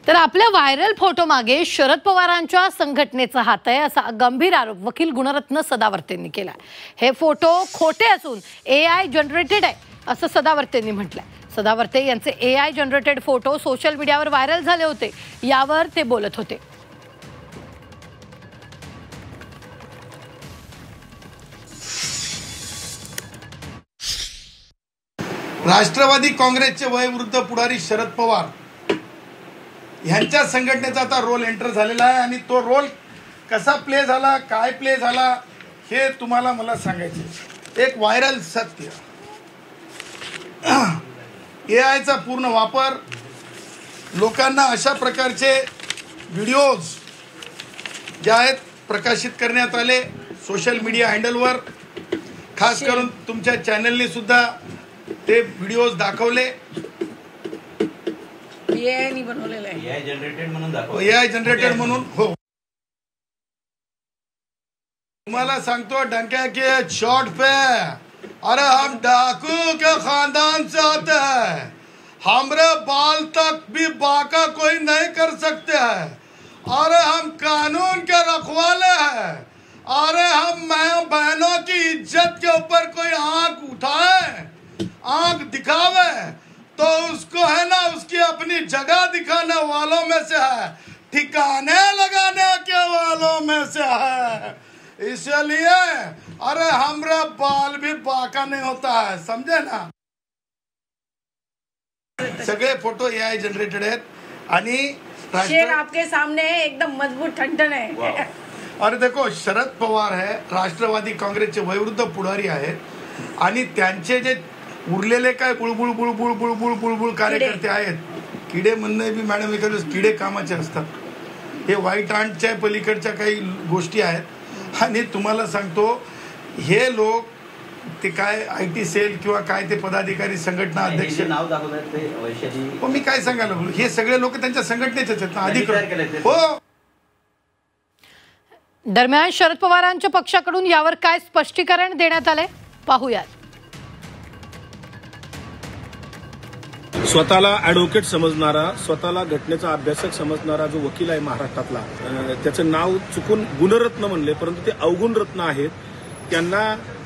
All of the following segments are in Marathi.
तर आपल्या व्हायरल फोटो मागे शरद पवारांच्या संघटनेचा हात आहे असा गंभीर आरोप वकील गुणरत्न सदावर्तेंनी केला। हे फोटो खोटे असून AI जनरेटेड आहे असं सदावर्तेंनी म्हटलंय। सदावर्ते यांचे AI जनरेटेड फोटो सोशल मीडियावर व्हायरल झाले होते, यावर ते बोलत होते। राष्ट्रवादी काँग्रेसचे वयोवृद्ध पुढारी शरद पवार यांच्या संघटनेचा आता रोल एंटर झालेला आहे आणि तो रोल कसा प्ले झाला, काय प्ले झाला हे तुम्हाला मला सांगायचे। एक व्हायरल सत्य, AIचा पूर्ण वापर, लोकांना अशा प्रकारचे व्हिडिओज जे आहेत प्रकाशित करण्यात आले सोशल मीडिया हँडलवर, खास करून तुमच्या चॅनलने सुद्धा ते व्हिडिओज दाखवले। AI बनवलेलं आहे, AI जनरेटेड म्हणून दाखव, AI जनरेटेड म्हणून। हो, तुम्हाला सांगतो डंके के चोट पे, अरे हम डाकू के खानदान से आते हैं, हमरे बाल तक भी बाका कोई नहीं कर सकते हैं, अरे हम कानून के रखवाले हैं, अरे हम बहनों की इज्जत के ऊपर कोई आंख उठाए, आंख दिखावे तो उसको है ना उसकी अपनी जगह दिखाने वालों में से है, ठिकाने लगाने के वालों में से है। इसलिए अरे हमरा बाल भी बाका नहीं होता है, समझे ना। सगळे फोटो AI जनरेटेड आहेत आणि शेर आपके सामने है, एकदम मजबूत ठणठण है। अरे देखो, शरद पवार है राष्ट्रवादी काँग्रेसचे वयोवृद्ध पुढारी आहेत आणि त्यांचे जे उरलेले काय बुळबुळ बुळबुळ बुळबुळ बुळबुळ कार्यकर्ते आहेत, किडे म्हणणं बी मॅडम एखादे किडे कामाचे असतात, हे व्हाईट आंटच्या पलीकडच्या काही गोष्टी आहेत। आणि तुम्हाला सांगतो हे लोक ते काय IT सेल किंवा काय ते पदाधिकारी संघटना अध्यक्ष नाव दाखवतात ते वैशाली, पण मी काय सांगायला लागलो, हे सगळे लोक त्यांच्या संघटनेचेच आहेत ना अधिकृत। हो, दरम्यान शरद पवारांच्या पक्षाकडून यावर काय स्पष्टीकरण देण्यात आले पाहूयात। स्वतःला ॲडव्होकेट समजणारा, स्वतःला घटनेचा अभ्यासक समजणारा जो वकील आहे महाराष्ट्रातला, त्याचं नाव चुकून गुणरत्न म्हणले परंतु ते अवगुण रत्न आहेत, त्यांना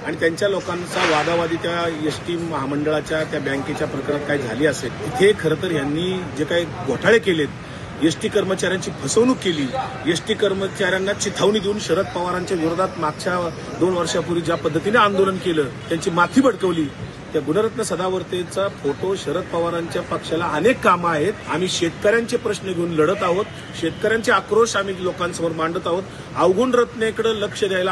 आणि त्यांच्या लोकांचा वादावादी त्या एसटी महामंडळाच्या त्या बँकेच्या प्रकरणात काय झाली असेल, तिथे खरं तर यांनी जे काही घोटाळे केलेत, एसटी कर्मचाऱ्यांची फसवणूक केली, एसटी कर्मचाऱ्यांना चिथावणी देऊन शरद पवारांच्या विरोधात मागच्या 2 वर्षापूर्वी ज्या पद्धतीने आंदोलन केलं, त्यांची माथी भडकवली, त्या गुणरत्न सदावर्तेचा फोटो शरद पवारांच्या पक्षाला अनेक कामं आहेत। आम्ही शेतकऱ्यांचे प्रश्न घेऊन लढत आहोत, शेतकऱ्यांचे आक्रोश आम्ही लोकांसमोर मांडत आहोत। अवगुण रत्नेकडे लक्ष द्यायला